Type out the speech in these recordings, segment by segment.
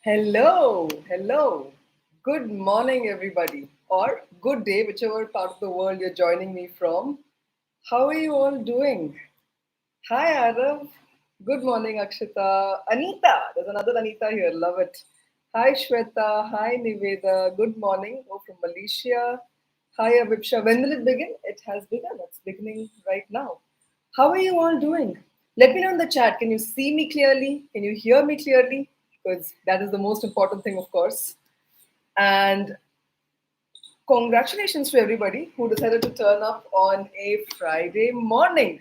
Hello, hello. Good morning, everybody, or good day, whichever part of the world you're joining me from. How are you all doing? Hi, Arav. Good morning, Akshita. Anita. There's another Anita here. Love it. Hi, Shweta. Hi, Niveda. Good morning. Oh, from Malaysia. Hi, Avipsha. When will it begin? It has begun. It's beginning right now. How are you all doing? Let me know in the chat. Can you see me clearly? Can you hear me clearly? Because that is the most important thing, of course. And congratulations to everybody who decided to turn up on a Friday morning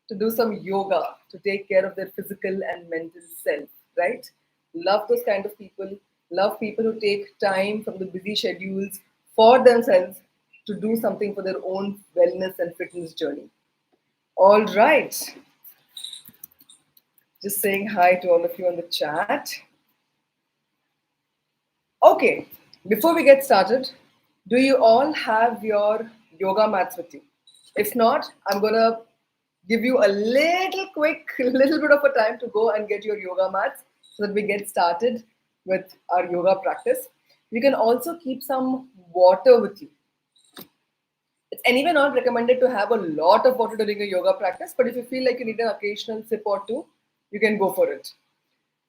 to do some yoga, to take care of their physical and mental self, right? Love those kind of people. Love people who take time from the busy schedules for themselves to do something for their own wellness and fitness journey. All right. Just saying hi to all of you on the chat. Okay, before we get started, do you all have your yoga mats with you? If not, I'm gonna give you a little quick, little bit of a time to go and get your yoga mats so that we get started with our yoga practice. You can also keep some water with you. It's anyway not recommended to have a lot of water during a yoga practice, but if you feel like you need an occasional sip or two, you can go for it.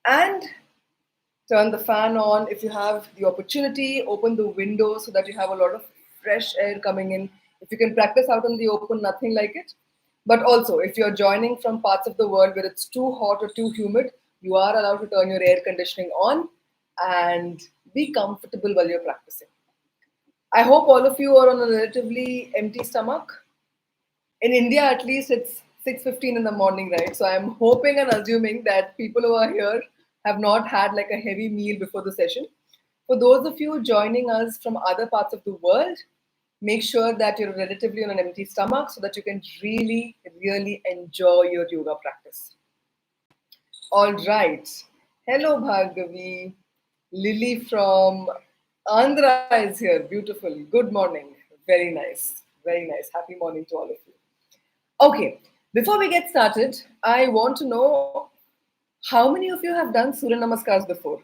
And turn the fan on. If you have the opportunity, open the window so that you have a lot of fresh air coming in. If you can practice out in the open, nothing like it. But also, if you're joining from parts of the world where it's too hot or too humid, you are allowed to turn your air conditioning on and be comfortable while you're practicing. I hope all of you are on a relatively empty stomach. In India, at least it's 6:15 in the morning, right? So I'm hoping and assuming that people who are here have not had like a heavy meal before the session. For those of you joining us from other parts of the world, make sure that you're relatively on an empty stomach so that you can really, really enjoy your yoga practice. All right. Hello, Bhargavi. Lily from Andhra is here. Beautiful. Good morning. Very nice. Very nice. Happy morning to all of you. Okay, before we get started, I want to know how many of you have done Surya Namaskars before?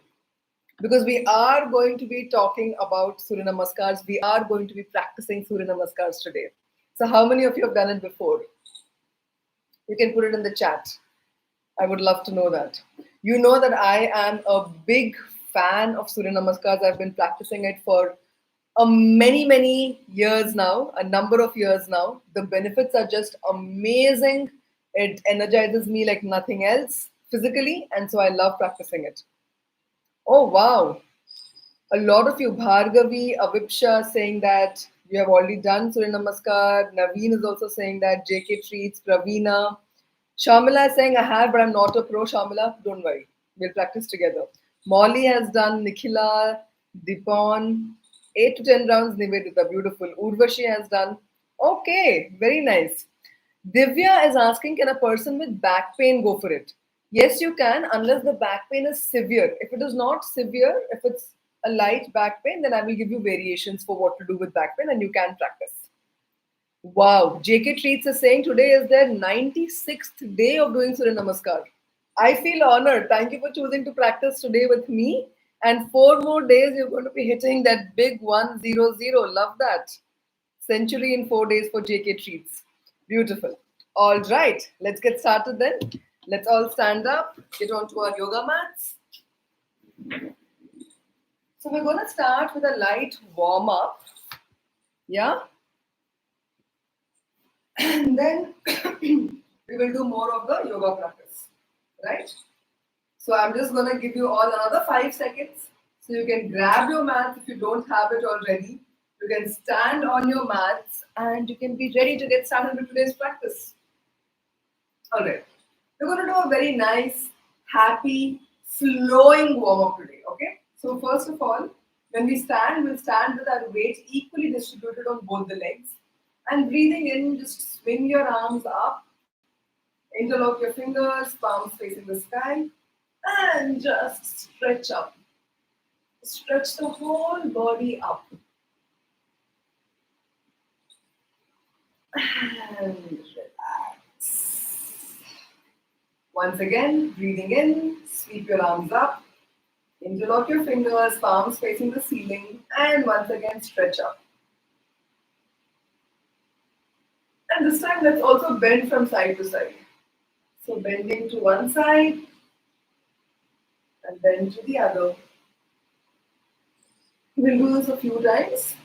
Because we are going to be talking about Surya Namaskars. We are going to be practicing Surya Namaskars today. So, how many of you have done it before? You can put it in the chat. I would love to know that. You know that I am a big fan of Surya Namaskars. I've been practicing it for many years now, a number of years now. The benefits are just amazing. It energizes me like nothing else physically, and so I love practicing it. Oh, wow. A lot of you, Bhargavi, Avipsha, saying that you have already done Surya Namaskar. Naveen is also saying that. JK Treats, Pravina. Shamila is saying, I have, but I'm not a pro. Shamila, don't worry. We'll practice together. Molly has done, Nikhila, Dipon, 8 to 10 rounds, Nivedita, beautiful. Urvashi has done. Okay, very nice. Divya is asking, can a person with back pain go for it? Yes, you can, unless the back pain is severe. If it is not severe, if it's a light back pain, then I will give you variations for what to do with back pain and you can practice. Wow, JK Treats is saying today is their 96th day of doing Surya Namaskar. I feel honored. Thank you for choosing to practice today with me. And 4 more days, you're going to be hitting that big 100. Love that. Century in 4 days for JK Treats. Beautiful. All right, let's get started then. Let's all stand up, get onto our yoga mats. So, we're going to start with a light warm up. Yeah. And then we will do more of the yoga practice. Right? So I'm just going to give you all another 5 seconds. So you can grab your mat if you don't have it already. You can stand on your mats and you can be ready to get started with today's practice. Alright. We're going to do a very nice, happy, flowing warm up today. Okay? So first of all, when we stand, we'll stand with our weight equally distributed on both the legs. And breathing in, just swing your arms up, interlock your fingers, palms facing the sky, and just stretch up. Stretch the whole body up. And relax. Once again, breathing in, sweep your arms up, Interlock your fingers, palms facing the ceiling, and once again stretch up. And this time let's also bend from side to side. So bending to one side and then to the other. We'll do this a few times.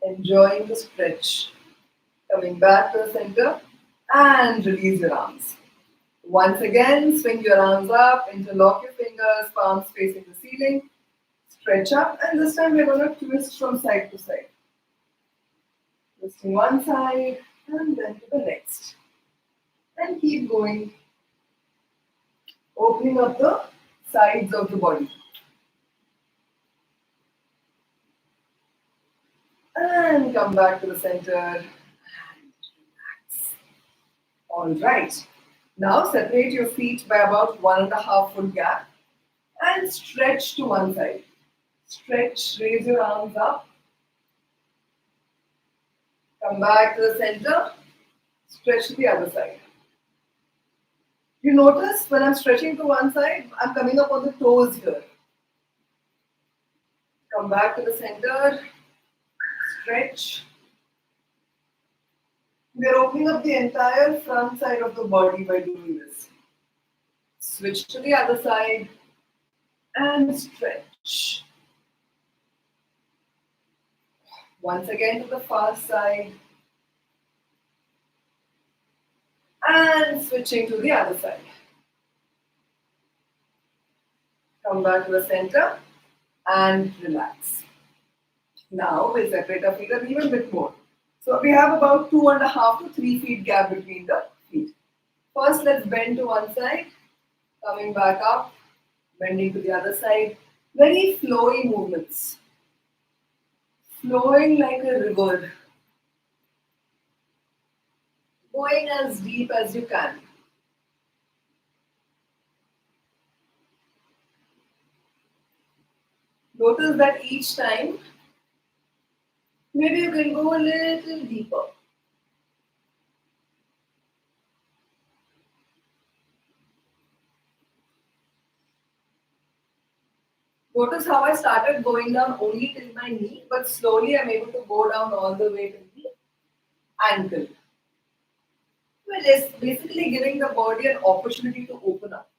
Enjoying the stretch. Coming back to the center and release your arms. Once again, swing your arms up, interlock your fingers, palms facing the ceiling, stretch up, and this time we're going to twist from side to side. Twisting one side and then to the next. And keep going, opening up the sides of the body. And come back to the center and relax. All right. Now separate your feet by about 1.5 foot gap and stretch to one side. Stretch, raise your arms up. Come back to the center. Stretch to the other side. You notice when I'm stretching to one side, I'm coming up on the toes here. Come back to the center. Stretch. We are opening up the entire front side of the body by doing this. Switch to the other side and stretch. Once again to the far side and switching to the other side. Come back to the center and relax. Now we'll separate our feet a little bit more. So we have about 2.5 to 3 feet gap between the feet. First, let's bend to one side, coming back up, bending to the other side. Very flowy movements. Flowing like a river. Going as deep as you can. Notice that each time, maybe you can go a little deeper. Notice how I started going down only till my knee, but slowly I'm able to go down all the way to the ankle. We're just basically giving the body an opportunity to open up.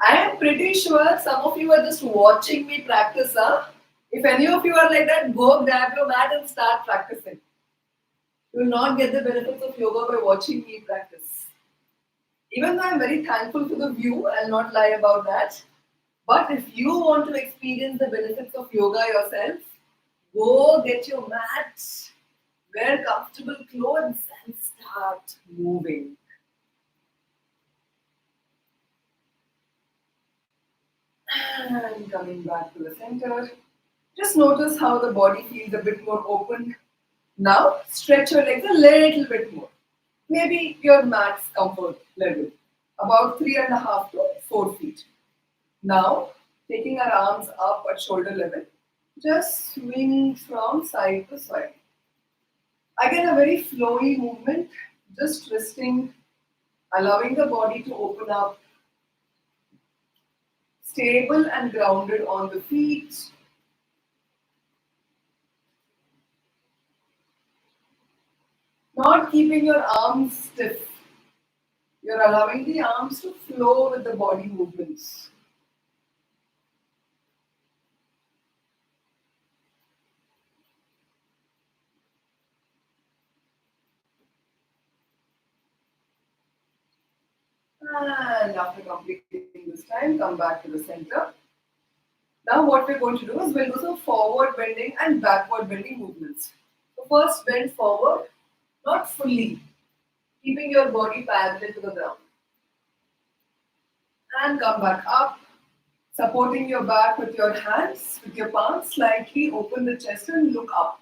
I am pretty sure some of you are just watching me practice. Huh? If any of you are like that, go grab your mat and start practicing. You will not get the benefits of yoga by watching me practice. Even though I'm very thankful for the view, I'll not lie about that. But if you want to experience the benefits of yoga yourself, go get your mat, wear comfortable clothes and start moving. And coming back to the center. Just notice how the body feels a bit more open. Now stretch your legs a little bit more. Maybe your max comfort level. About 3.5 to 4 feet. Now, taking our arms up at shoulder level, just swing from side to side. Again, a very flowy movement, just twisting, allowing the body to open up, stable and grounded on the feet. Not keeping your arms stiff. You're allowing the arms to flow with the body movements. And after completing this time, come back to the center. Now what we're going to do is we'll do some forward bending and backward bending movements. So first bend forward, not fully, keeping your body parallel to the ground. And come back up, supporting your back with your hands, with your palms, slightly open the chest and look up.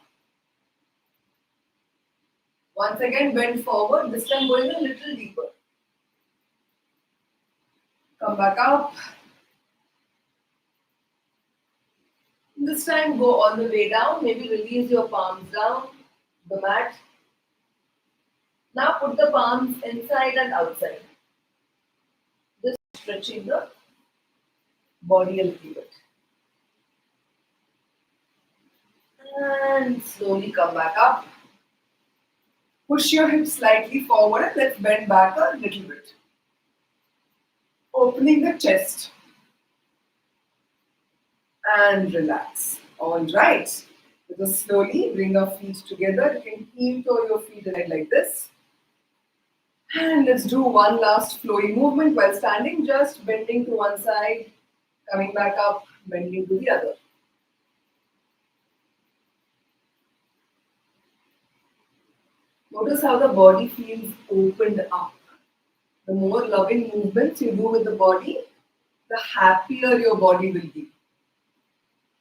Once again, bend forward, this time going a little deeper. Come back up. This time go all the way down. Maybe release your palms down the mat. Now put the palms inside and outside. Just stretching the body a little bit. And slowly come back up. Push your hips slightly forward and let's bend back a little bit. Opening the chest. And relax. All right. Just slowly bring your feet together. You can heel toe your feet ahead like this. And let's do one last flowy movement while standing, just bending to one side, coming back up, bending to the other. Notice how the body feels opened up. The more loving movements you do with the body, the happier your body will be.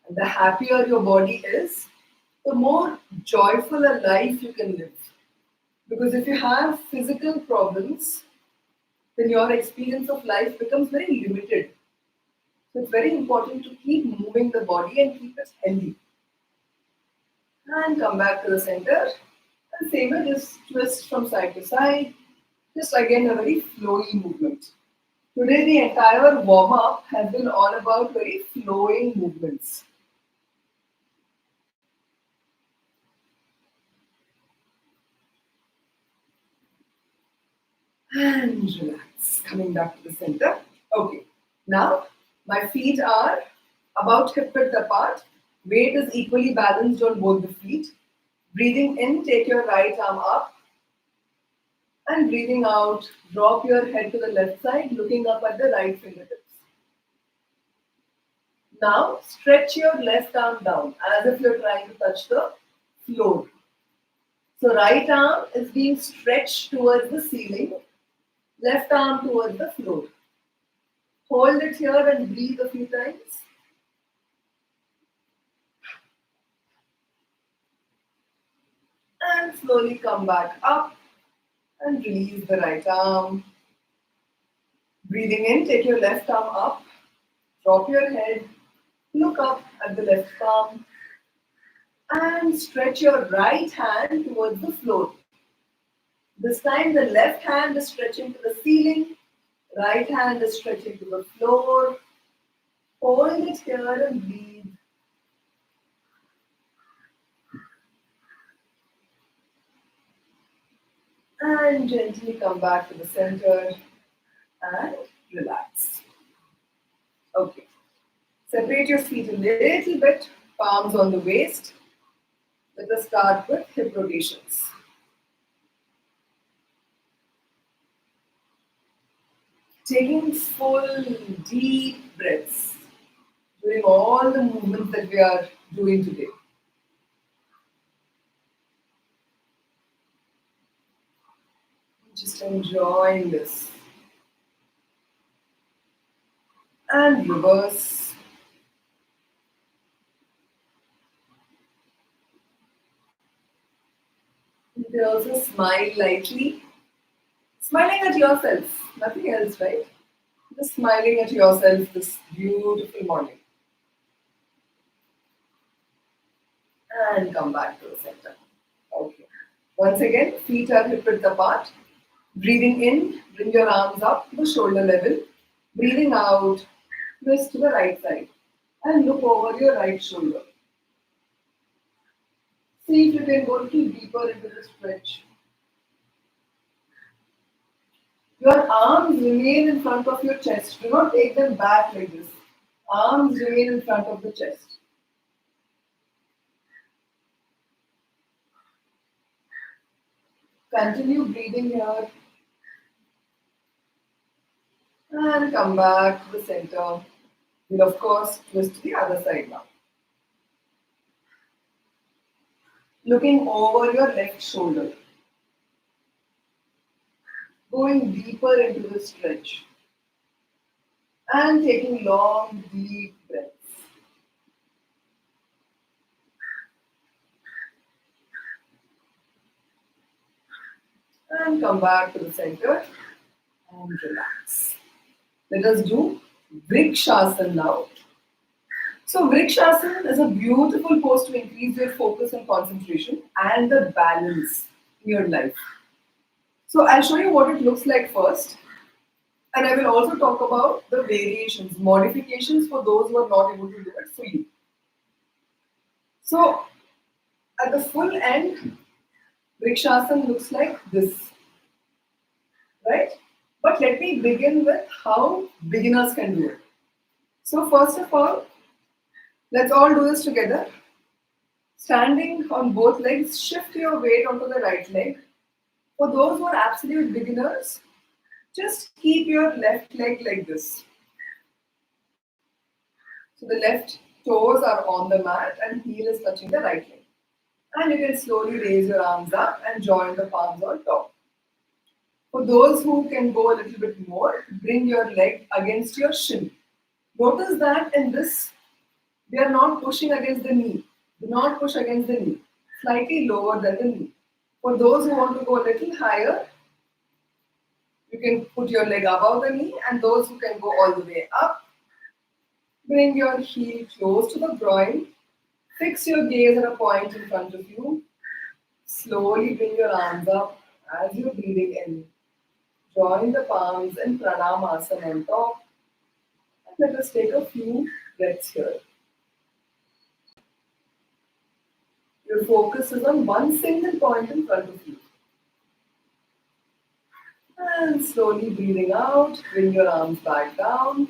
And the happier your body is, the more joyful a life you can live. Because if you have physical problems, then your experience of life becomes very limited. So it's very important to keep moving the body and keep it healthy. And come back to the center. And same way, just twist from side to side. Just again a very flowy movement. Today the entire warm-up has been all about very flowing movements. And relax, coming back to the center. Okay, now my feet are about hip width apart. Weight is equally balanced on both the feet. Breathing in, take your right arm up. And breathing out, drop your head to the left side, looking up at the right fingertips. Now, stretch your left arm down as if you're trying to touch the floor. So, right arm is being stretched towards the ceiling, left arm towards the floor. Hold it here and breathe a few times. And slowly come back up and release the right arm. Breathing in, take your left arm up, drop your head, look up at the left palm, and stretch your right hand towards the floor. This time the left hand is stretching to the ceiling, right hand is stretching to the floor. Hold it here and breathe. And gently come back to the center and relax. Okay. Separate your feet a little bit, palms on the waist. Let us start with hip rotations. Taking full, deep breaths, doing all the movements that we are doing today. Just enjoying this. And reverse. You can also smile lightly. Smiling at yourself, nothing else, right? Just smiling at yourself this beautiful morning. And come back to the center. Okay. Once again, feet are hip width apart. Breathing in, bring your arms up to the shoulder level. Breathing out, twist to the right side. And look over your right shoulder. See if you can go a little deeper into the stretch. Your arms remain in front of your chest. Do not take them back like this. Arms remain in front of the chest. Continue breathing here. And come back to the center. We'll of course twist to the other side now. Looking over your left shoulder. Going deeper into the stretch. And taking long, deep breaths. And come back to the center and relax. Let us do Vrikshasana now. So Vrikshasana is a beautiful pose to increase your focus and concentration and the balance in your life. So I'll show you what it looks like first, and I will also talk about the variations, modifications for those who are not able to do it fully. So at the full end, Vrikshasana looks like this, right? But let me begin with how beginners can do it. So first of all, let's all do this together. Standing on both legs, shift your weight onto the right leg. For those who are absolute beginners, just keep your left leg like this. So the left toes are on the mat and heel is touching the right leg. And you can slowly raise your arms up and join the palms on top. For those who can go a little bit more, bring your leg against your shin. Notice that in this, we are not pushing against the knee. Do not push against the knee. Slightly lower than the knee. For those who want to go a little higher, you can put your leg above the knee, and those who can go all the way up, bring your heel close to the groin. Fix your gaze at a point in front of you. Slowly bring your arms up as you're breathing in. Join the palms in Pranamasana on top. And let us take a few breaths here. Your focus is on one single point in front of you. And slowly breathing out, bring your arms back down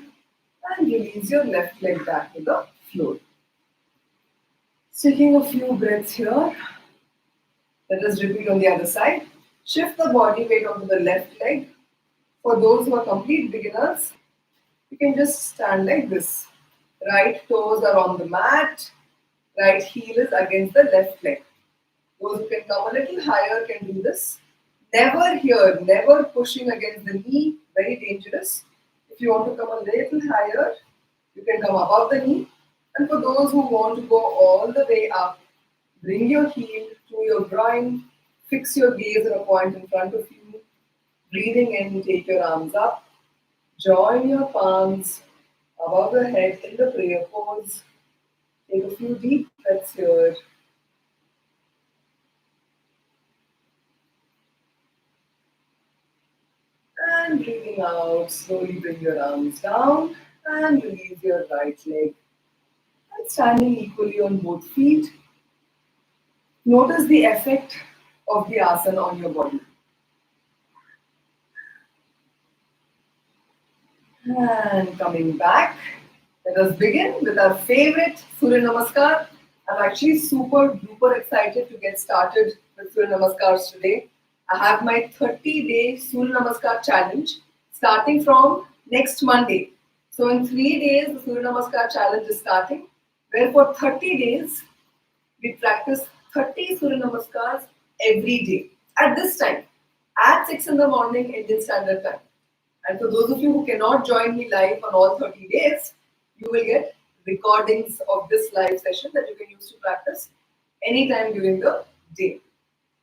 and release your left leg back to the floor. Taking a few breaths here. Let us repeat on the other side. Shift the body weight onto the left leg. For those who are complete beginners, you can just stand like this. Right toes are on the mat. Right heel is against the left leg. Those who can come a little higher can do this. Never here, never pushing against the knee, very dangerous. If you want to come a little higher, you can come above the knee. And for those who want to go all the way up, bring your heel to your groin, fix your gaze at a point in front of you. Breathing in, take your arms up, join your palms above the head in the prayer pose. Take a few deep breaths here. And breathing out, slowly bring your arms down and release your right leg. And standing equally on both feet, notice the effect of the asana on your body. And coming back, let us begin with our favorite Suryanamskar. I'm actually super duper excited to get started with Suryanamaskars today. I have my 30-day Suryanamaskar challenge starting from next Monday. So in 3 days, the Suryanamaskar challenge is starting, where for 30 days, we practice 30 Suryanamaskars every day at this time, at 6 in the morning Indian Standard Time. And for those of you who cannot join me live on all 30 days, you will get recordings of this live session that you can use to practice anytime during the day.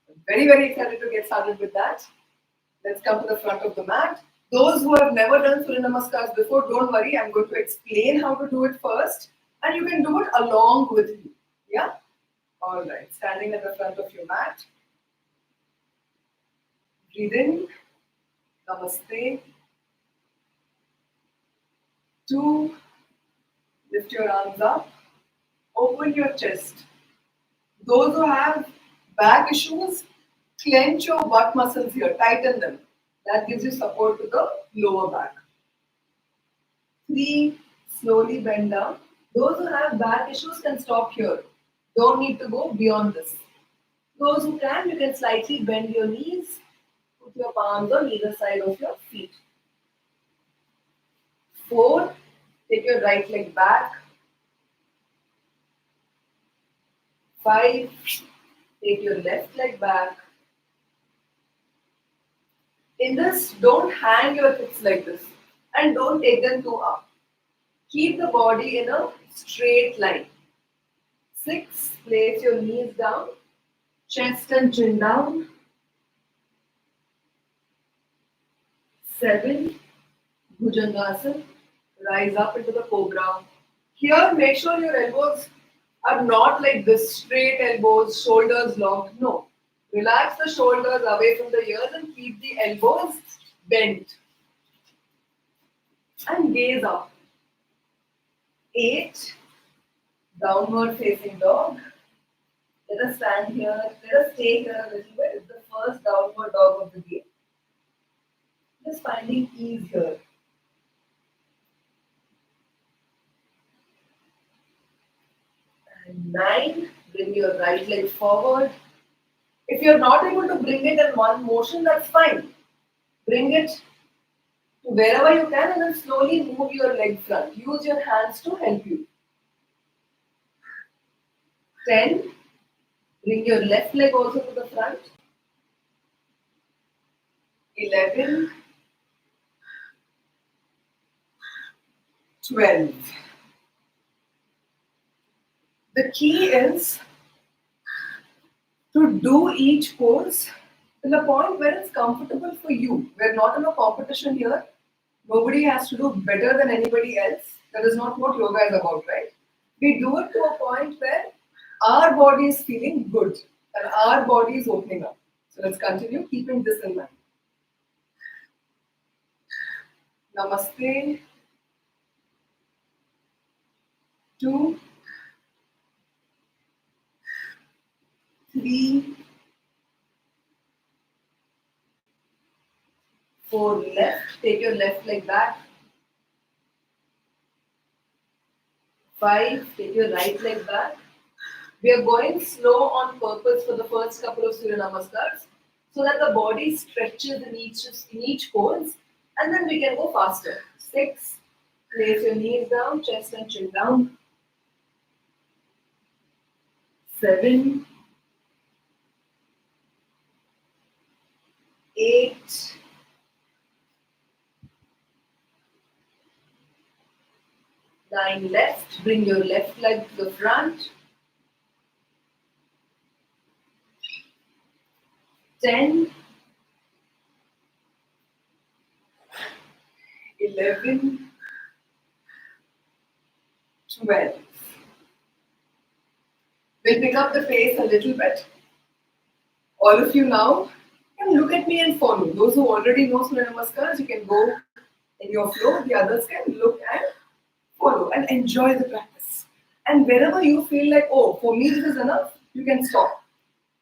I'm very, very excited to get started with that. Let's come to the front of the mat. Those who have never done Surya Namaskars before, don't worry. I'm going to explain how to do it first, and you can do it along with me. Yeah? All right. Standing at the front of your mat. Breathe in. Namaste. 2. Lift your arms up. Open your chest. Those who have back issues, clench your butt muscles here. Tighten them. That gives you support to the lower back. 3. Slowly bend down. Those who have back issues can stop here. Don't need to go beyond this. Those who can, you can slightly bend your knees. Put your palms on either side of your feet. 4. Take your right leg back. 5. Take your left leg back. In this, don't hang your hips like this and don't take them too up. Keep the body in a straight line. 6. Place your knees down, chest and chin down. 7. Bhujangasana. Rise up into the cobra. Here, make sure your elbows are not like this, straight elbows, shoulders locked. No. Relax the shoulders away from the ears and keep the elbows bent. And gaze up. 8. Downward facing dog. Let us stand here. Let us stay here a little bit. It's the first downward dog of the day. Just finding ease here. And 9. Bring your right leg forward. If you're not able to bring it in one motion, that's fine. Bring it to wherever you can and then slowly move your leg front. Use your hands to help you. 10. Bring your left leg also to the front. 11. 12. The key is to do each pose till a point where it's comfortable for you. We're not in a competition here. Nobody has to do better than anybody else. That is not what yoga is about, right? We do it to a point where our body is feeling good and our body is opening up. So let's continue keeping this in mind. Namaste. 2, 3, 4, left. Take your left leg back. 5, take your right leg back. We are going slow on purpose for the first couple of Suryanamskars so that the body stretches in each pose and then we can go faster. 6, place your knees down, chest and chin down. 7, 8, 9, left. Bring your left leg to the front. 10, 11, 12. We'll pick up the pace a little bit. All of you now can look at me and follow. Those who already know Suryanamaskars, you can go in your flow. The others can look and follow and enjoy the practice. And wherever you feel like, oh, for me this is enough, you can stop.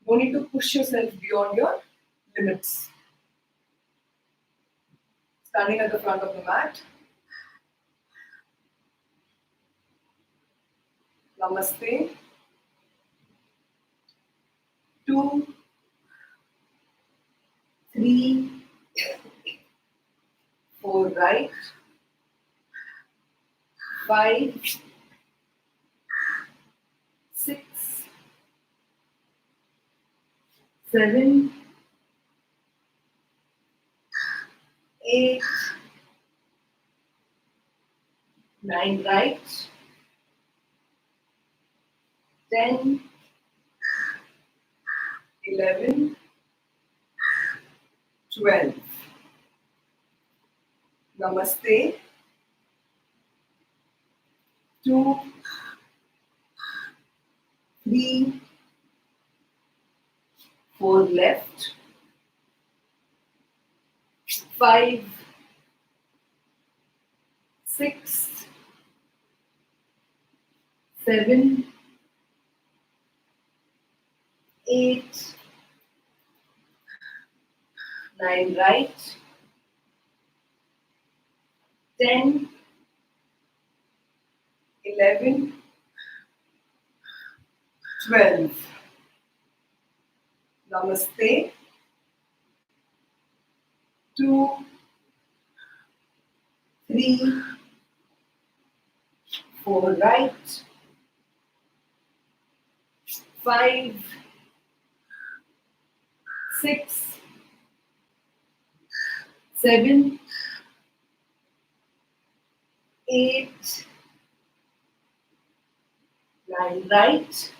No need to push yourself beyond your limits. Standing at the front of the mat. Namaste. 2, 3, 4, right. 5, 6, 7, 8, 9, right. 10, 11, 12. Namaste. 2, 3, 4, left. 5, 6, 7, 8, 9, right. 10, 11, 12. Namaste. 2, 3, 4, right. 5, 6, 7, 8, 9, right.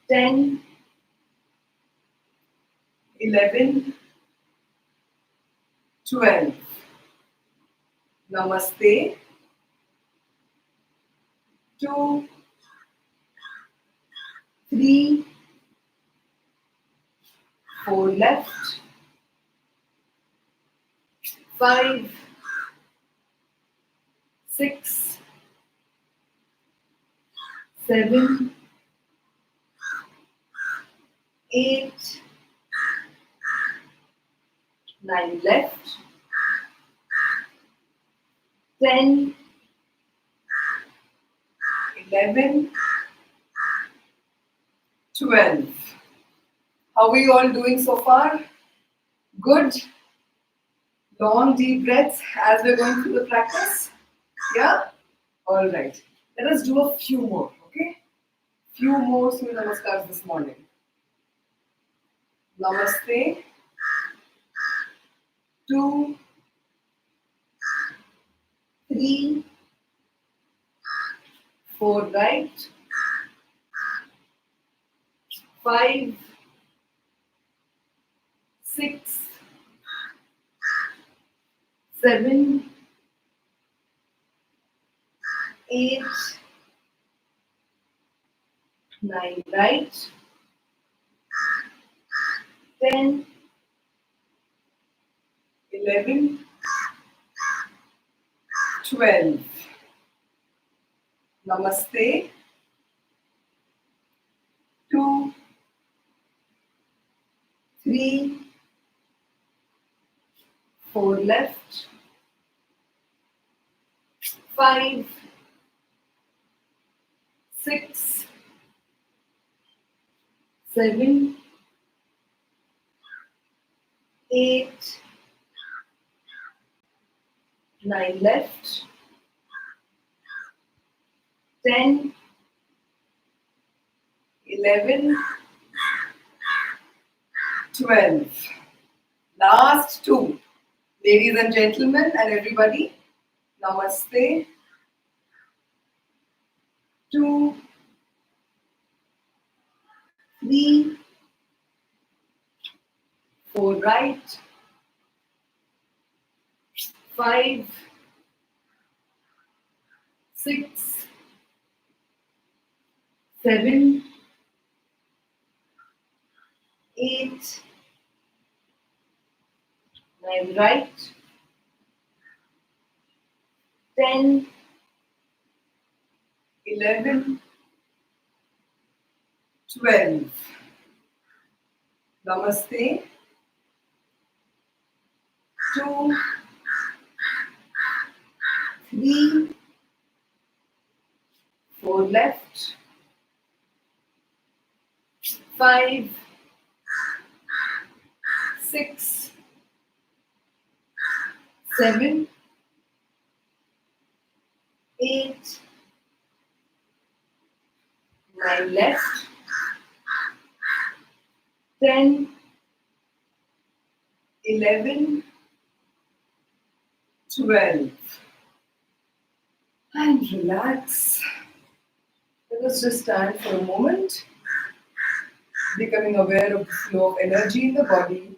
10, 11, 12. Namaste. 2, 3, 4 left, 5, 6, 7, 8, 9 left, 10, 11, 12. How are you all doing so far? Good. Long deep breaths as we're going through the practice. Yeah? All right. Let us do a few more, okay? Few more Suryanamaskars this morning. Namaste. 2, 3, 4 right. 5, 6, 7, 8, 9 right. 10, 11, 12. Namaste. 2, 3, 4 left. 5, 6, 7, 8, 9 left. 10, 11, 12. Last two. Ladies and gentlemen and everybody, namaste. 2, 3, 4 right. 5, 6, 7, 8, 9 right. 10, 11, 12. Namaste. 2, 3, 4 left. 5, 6, 7, 8, 9 left. 10, 11, 12. And relax. Let us just stand for a moment, becoming aware of the flow of energy in the body.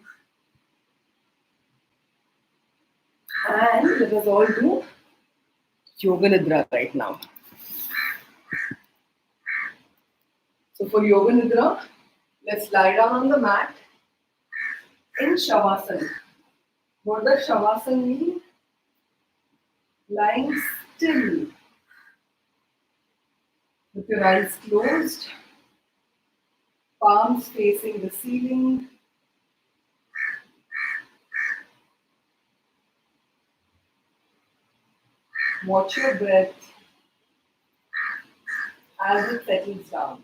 And let us all do Yoga Nidra right now. So for Yoga Nidra, let's lie down on the mat in Shavasana. What does Shavasana mean? Lying still with your eyes closed, palms facing the ceiling. Watch your breath as it settles down.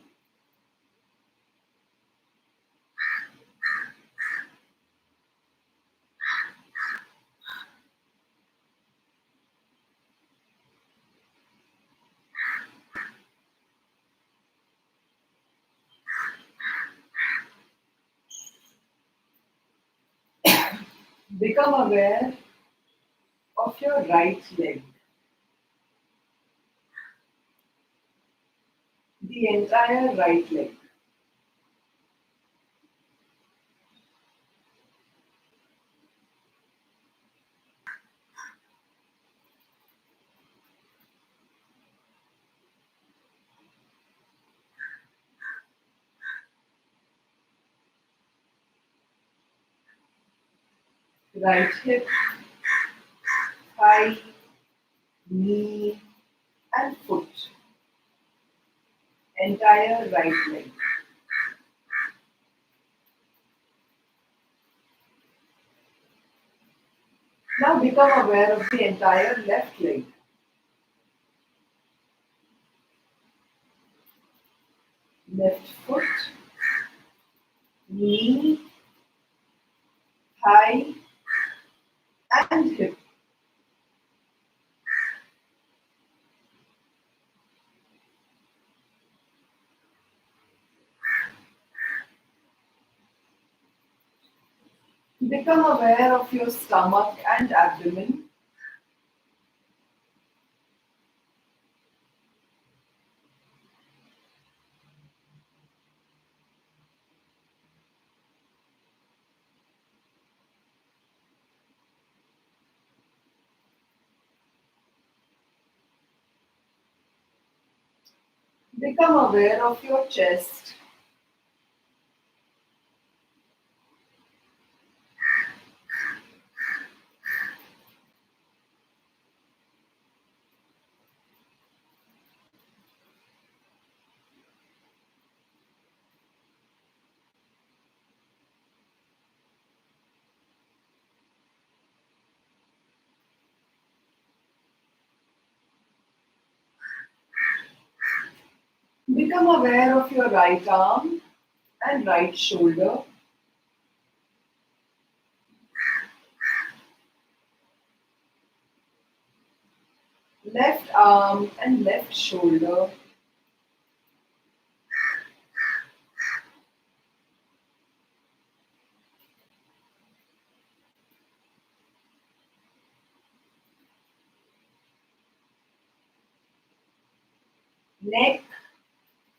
Become aware of your right leg. The entire right leg. right hip, thigh, knee, and foot. Entire right leg. Now become aware of the entire left leg. Left foot, knee, thigh, and hip. Become aware of your stomach and abdomen. Become aware of your chest. Become aware of your right arm and right shoulder. Left arm and left shoulder. Neck,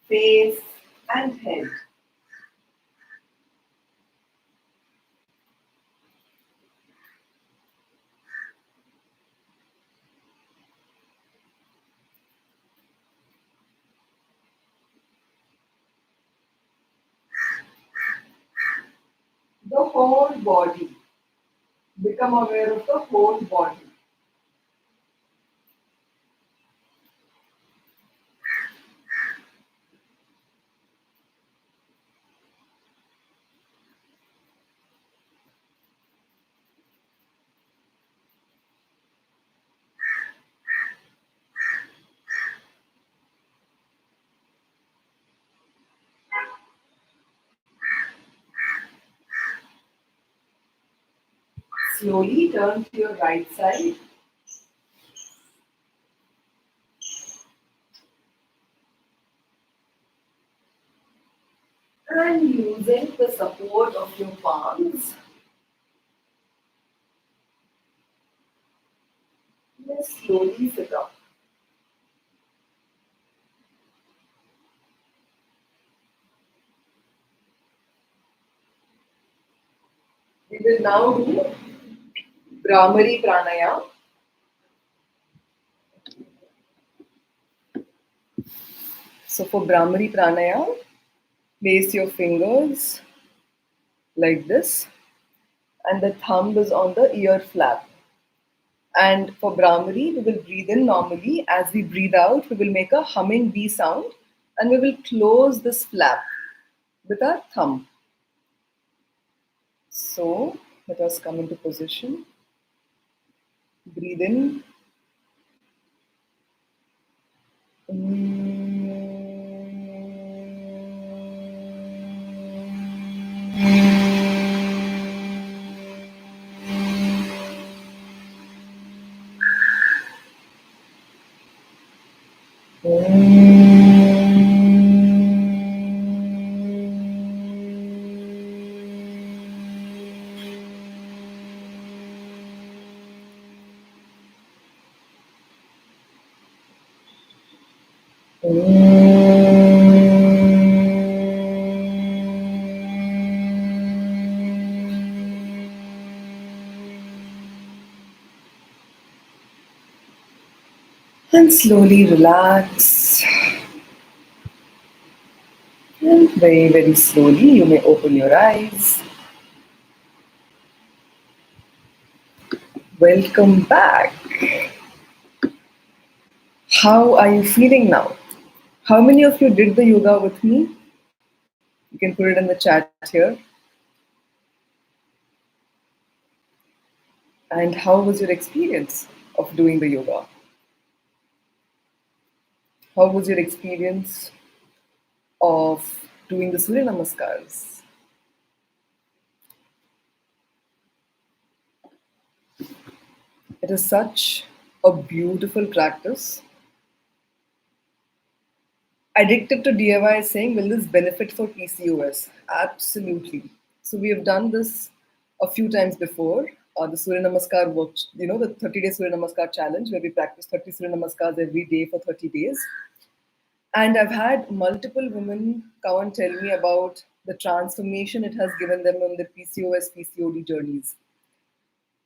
face, and head. The whole body. Become aware of the whole body. Slowly turn to your right side. And using the support of your palms, just slowly sit up. We will now do Brahmari Pranayam. So for Brahmari Pranayam, place your fingers like this and the thumb is on the ear flap. And for Brahmari, we will breathe in normally. As we breathe out, we will make a humming bee sound and we will close this flap with our thumb. So let us come into position. Breathe in. And slowly relax. And very, very slowly, you may open your eyes. Welcome back. How are you feeling now? How many of you did the yoga with me? You can put it in the chat here. And how was your experience of doing the yoga? How was your experience of doing the Suryanamaskars? It is such a beautiful practice. Addicted to DIY is saying, will this benefit for PCOS? Absolutely. So we have done this a few times before. The Surya Namaskar work, the 30-day Surya Namaskar challenge where we practice 30 Surya Namaskars every day for 30 days. And I've had multiple women come and tell me about the transformation it has given them on their PCOS, PCOD journeys.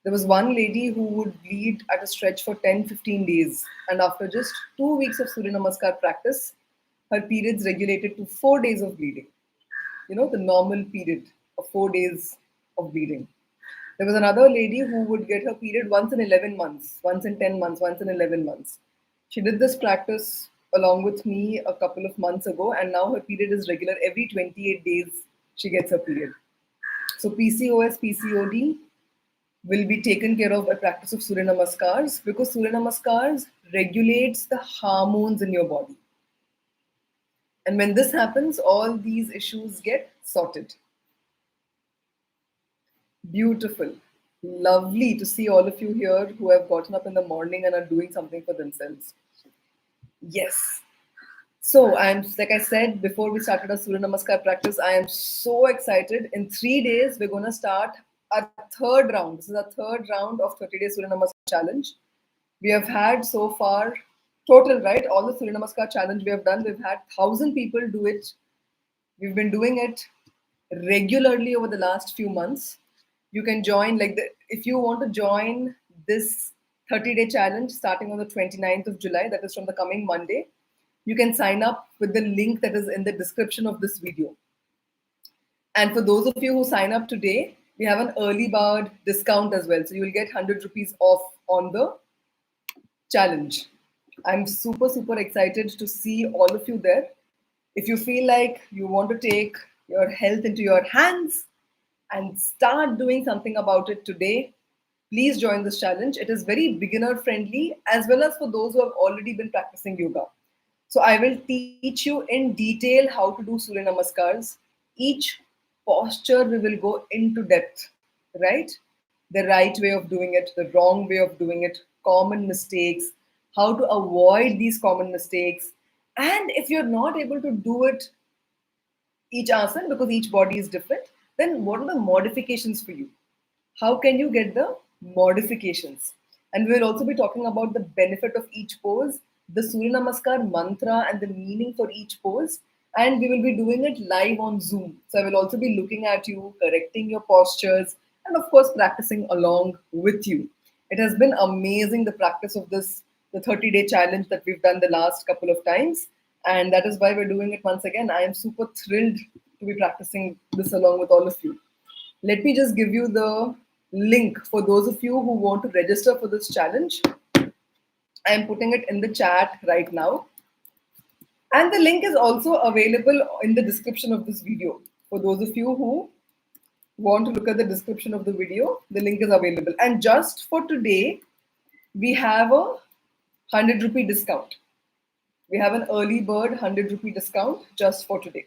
There was one lady who would bleed at a stretch for 10, 15 days. And after just 2 weeks of Surya Namaskar practice, her periods regulated to 4 days of bleeding. The normal period of 4 days of bleeding. There was another lady who would get her period once in 11 months, once in 10 months, once in 11 months. She did this practice along with me a couple of months ago, and now her period is regular. Every 28 days, she gets her period. So, PCOS, PCOD will be taken care of by practice of Surya Namaskars because Surya Namaskars regulates the hormones in your body. And when this happens, all these issues get sorted. Beautiful. Lovely to see all of you here who have gotten up in the morning and are doing something for themselves. Yes. So I'm like I said before we started our Surya Namaskar practice, I am so excited. In 3 days, we're gonna start our third round. This is our third round of 30 Day Surya Namaskar challenge. We have had so far total, right? All the Surya Namaskar challenge we have done, we've had 1,000 people do it. We've been doing it regularly over the last few months. You can join, if you want to join this 30-day challenge starting on the 29th of July, that is from the coming Monday, you can sign up with the link that is in the description of this video. And for those of you who sign up today, we have an early bird discount as well. So you will get 100 rupees off on the challenge. I'm super, super excited to see all of you there. If you feel like you want to take your health into your hands and start doing something about it today, please join this challenge. It is very beginner friendly as well as for those who have already been practicing yoga. So I will teach you in detail how to do Surya Namaskars. Each posture we will go into depth, right? The right way of doing it, the wrong way of doing it, common mistakes, how to avoid these common mistakes. And if you're not able to do it each asana because each body is different, then what are the modifications for you? How can you get the modifications? And we will also be talking about the benefit of each pose, the Surya Namaskar mantra and the meaning for each pose. And we will be doing it live on Zoom. So I will also be looking at you, correcting your postures, and of course, practicing along with you. It has been amazing the practice of this, the 30-day challenge that we've done the last couple of times. And that is why we're doing it once again. I am super thrilled to be practicing this along with all of you. Let me just give you the link for those of you who want to register for this challenge. I am putting it in the chat right now. And the link is also available in the description of this video. For those of you who want to look at the description of the video, the link is available. And just for today, we have a 100 rupee discount. We have an early bird 100 rupee discount just for today.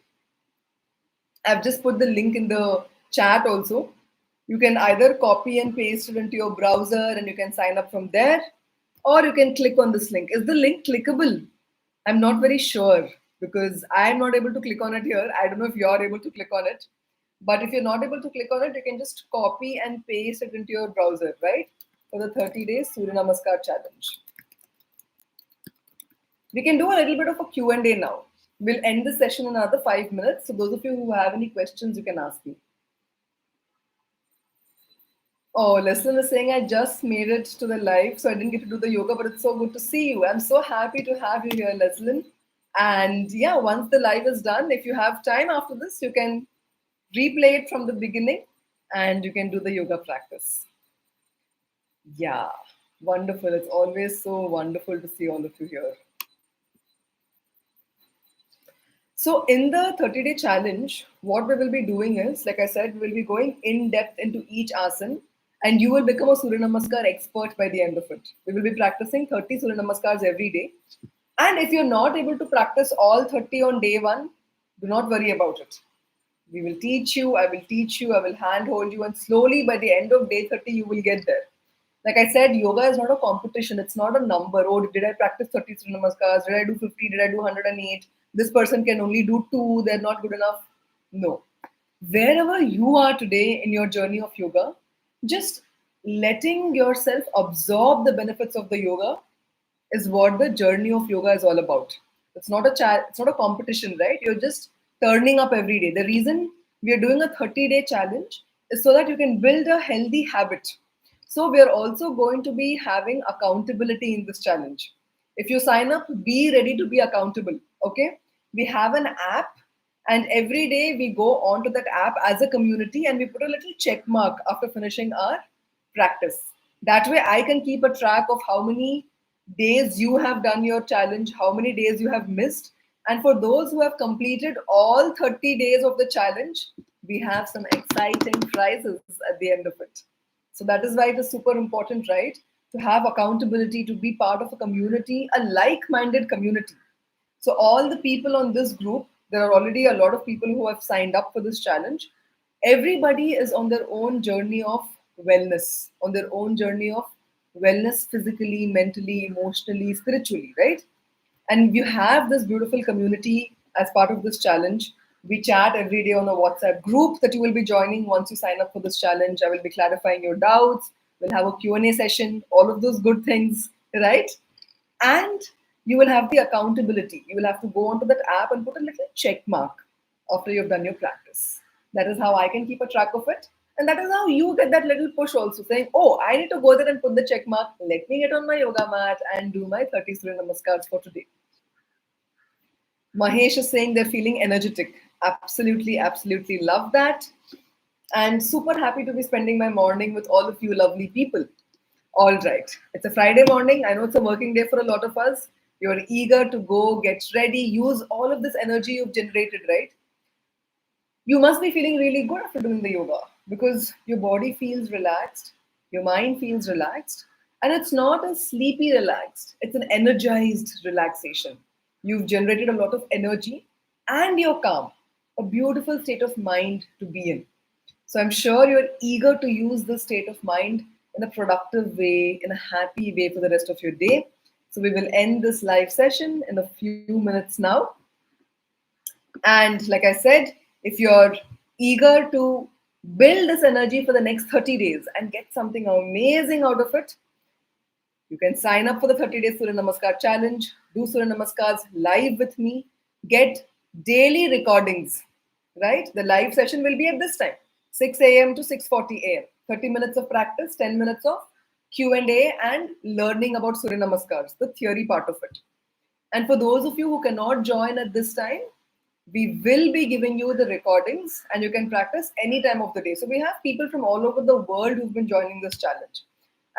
I've just put the link in the chat also. You can either copy and paste it into your browser and you can sign up from there, or you can click on this link. Is the link clickable? I'm not very sure because I'm not able to click on it here. I don't know if you're able to click on it. But if you're not able to click on it, you can just copy and paste it into your browser, right? For the 30 days Surya Namaskar challenge. We can do a little bit of a Q&A now. We'll end the session in another 5 minutes. So those of you who have any questions, you can ask me. Oh, Leslin is saying I just made it to the live, so I didn't get to do the yoga, but it's so good to see you. I'm so happy to have you here, Leslin. And yeah, once the live is done, if you have time after this, you can replay it from the beginning and you can do the yoga practice. Yeah, wonderful. It's always so wonderful to see all of you here. So, in the 30-day challenge, what we will be doing is, like I said, we will be going in depth into each asana, and you will become a Surya Namaskar expert by the end of it. We will be practicing 30 Surya Namaskars every day. And if you're not able to practice all 30 on day one, do not worry about it. We will teach you, I will teach you, I will handhold you, and slowly by the end of day 30, you will get there. Like I said, yoga is not a competition, it's not a number. Oh, did I practice 30 Surya Namaskars? Did I do 50? Did I do 108? This person can only do two, they're not good enough. No. Wherever you are today in your journey of yoga, just letting yourself absorb the benefits of the yoga is what the journey of yoga is all about. It's not a competition, right? You're just turning up every day. The reason we are doing a 30-day challenge is so that you can build a healthy habit. So we are also going to be having accountability in this challenge. If you sign up, be ready to be accountable. Okay? We have an app, and every day we go onto that app as a community and we put a little check mark after finishing our practice. That way, I can keep a track of how many days you have done your challenge, how many days you have missed. And for those who have completed all 30 days of the challenge, we have some exciting prizes at the end of it. So that is why it is super important, right? To have accountability, to be part of a community, a like minded community. So, all the people on this group, there are already a lot of people who have signed up for this challenge. Everybody is on their own journey of wellness, on their own journey of wellness physically, mentally, emotionally, spiritually, right? And you have this beautiful community as part of this challenge. We chat every day on a WhatsApp group that you will be joining once you sign up for this challenge. I will be clarifying your doubts. We'll have a Q&A session, all of those good things, right? And you will have the accountability. You will have to go onto that app and put a little check mark after you've done your practice. That is how I can keep a track of it. And that is how you get that little push also saying, oh, I need to go there and put the check mark. Let me get on my yoga mat and do my 30 Surya Namaskars for today. Mahesh is saying they're feeling energetic. Absolutely, absolutely love that. And super happy to be spending my morning with all of you lovely people. All right. It's a Friday morning. I know it's a working day for a lot of us. You're eager to go, get ready, use all of this energy you've generated, right? You must be feeling really good after doing the yoga because your body feels relaxed, your mind feels relaxed, and it's not a sleepy relaxed, it's an energized relaxation. You've generated a lot of energy and you're calm, a beautiful state of mind to be in. So I'm sure you're eager to use this state of mind in a productive way, in a happy way for the rest of your day. So we will end this live session in a few minutes now. And like I said, if you're eager to build this energy for the next 30 days and get something amazing out of it, you can sign up for the 30-day Surya Namaskar challenge, do Surya Namaskars live with me, get daily recordings, right? The live session will be at this time, 6 a.m. to 6:40 a.m. 30 minutes of practice, 10 minutes of Q&A and learning about Surya Namaskars, the theory part of it. And for those of you who cannot join at this time, we will be giving you the recordings and you can practice any time of the day. So we have people from all over the world who've been joining this challenge.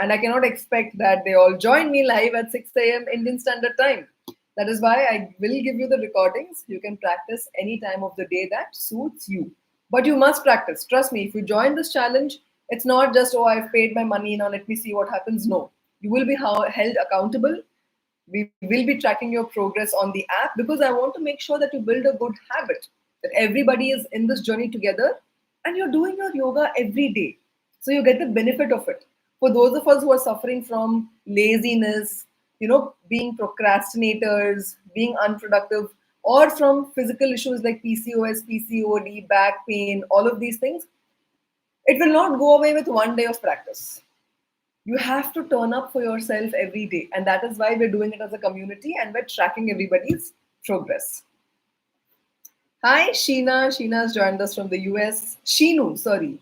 And I cannot expect that they all join me live at 6 a.m. Indian Standard Time. That is why I will give you the recordings. You can practice any time of the day that suits you. But you must practice. Trust me, if you join this challenge, it's not just, oh, I've paid my money, now let me see what happens. No. You will be held accountable. We will be tracking your progress on the app because I want to make sure that you build a good habit, that everybody is in this journey together and you're doing your yoga every day. So you get the benefit of it. For those of us who are suffering from laziness, being procrastinators, being unproductive, or from physical issues like PCOS, PCOD, back pain, all of these things, it will not go away with one day of practice. You have to turn up for yourself every day. And that is why we're doing it as a community and we're tracking everybody's progress. Hi, Sheena. Sheena has joined us from the US. Sheenu, sorry.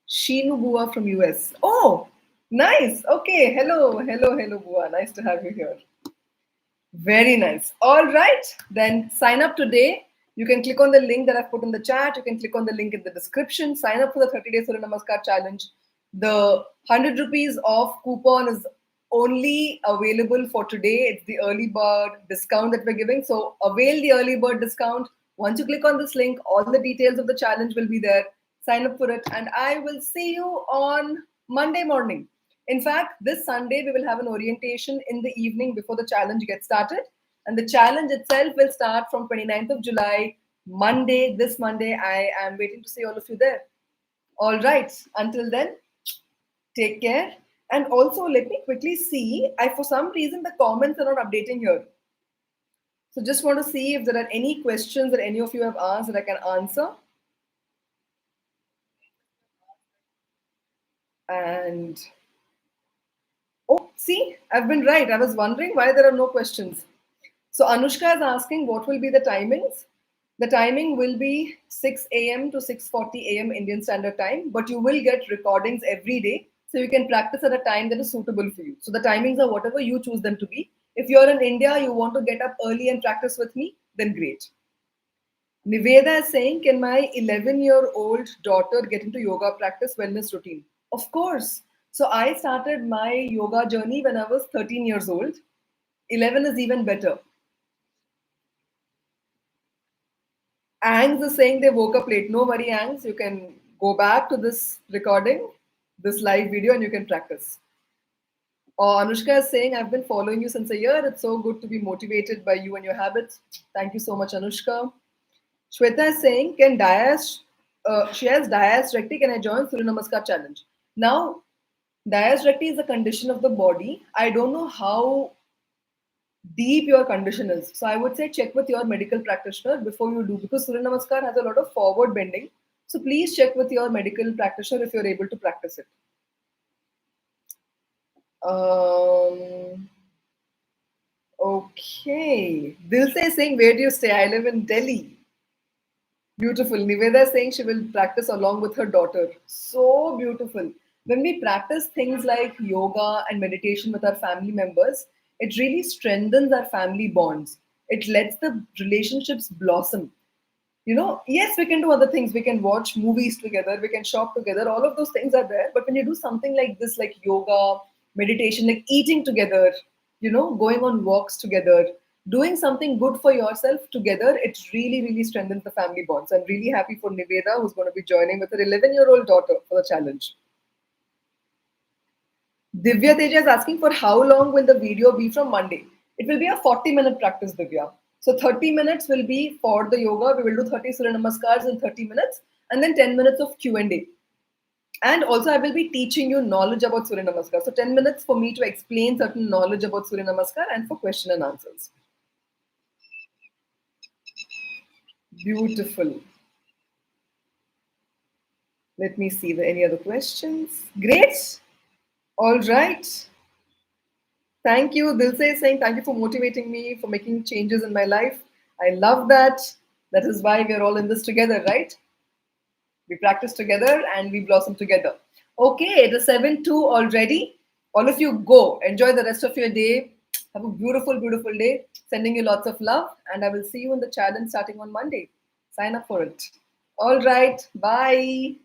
Sheenu Bua from US. Oh, nice. Okay. Hello, hello, hello, Bua. Nice to have you here. Very nice. All right. Then sign up today. You can click on the link that I've put in the chat. You can click on the link in the description. Sign up for the 30 Day Surya Namaskar challenge. The 100 rupees off coupon is only available for today. It's the early bird discount that we're giving. So avail the early bird discount. Once you click on this link, all the details of the challenge will be there. Sign up for it, and I will see you on Monday morning. In fact, this Sunday we will have an orientation in the evening before the challenge gets started. And the challenge itself will start from 29th of July, Monday, this Monday. I am waiting to see all of you there. All right. Until then, take care. And also, let me quickly see. I for some reason the comments are not updating here. So just want to see if there are any questions that any of you have asked that I can answer. And oh, see, I've been right. I was wondering why there are no questions. So Anushka is asking what will be the timings. The timing will be 6 a.m. to 6:40 a.m. Indian Standard Time, but you will get recordings every day, so you can practice at a time that is suitable for you. So the timings are whatever you choose them to be. If you're in India, you want to get up early and practice with me, then great. Niveda is saying, can my 11-year-old daughter get into yoga practice wellness routine? Of course. So I started my yoga journey when I was 13 years old. 11 is even better. Angs is saying they woke up late. No worry, Angs. You can go back to this recording, this live video, and you can practice. Anushka is saying, I've been following you since a year. It's so good to be motivated by you and your habits. Thank you so much, Anushka. Shweta is saying, can Dias, she has Dias Recti, can I join Suryanamskar challenge? Now, Dias Recti is a condition of the body. I don't know how deep your condition is. So I would say check with your medical practitioner before you do, because Surya Namaskar has a lot of forward bending. So please check with your medical practitioner if you're able to practice it. Okay. Dilse is saying, where do you stay? I live in Delhi. Beautiful. Niveda is saying she will practice along with her daughter. So beautiful. When we practice things like yoga and meditation with our family members, it really strengthens our family bonds. It lets the relationships blossom. Yes, we can do other things. We can watch movies together, we can shop together. All of those things are there. But when you do something like this, like yoga, meditation, like eating together, going on walks together, doing something good for yourself together, it really, really strengthens the family bonds. I'm really happy for Niveda, who's going to be joining with her 11-year-old daughter for the challenge. Divya Teja is asking for how long will the video be from Monday? It will be a 40-minute practice, Divya. So 30 minutes will be for the yoga. We will do 30 Surya Namaskars in 30 minutes and then 10 minutes of Q&A. And also I will be teaching you knowledge about Surya Namaskar. So 10 minutes for me to explain certain knowledge about Surya Namaskar and for question and answers. Beautiful. Let me see. Any other questions? Great. All right. Thank you. Dilse is saying, thank you for motivating me, for making changes in my life. I love that. That is why we are all in this together, right? We practice together and we blossom together. Okay, it is 7:02 already. All of you go. Enjoy the rest of your day. Have a beautiful, beautiful day. Sending you lots of love. And I will see you in the challenge starting on Monday. Sign up for it. All right. Bye.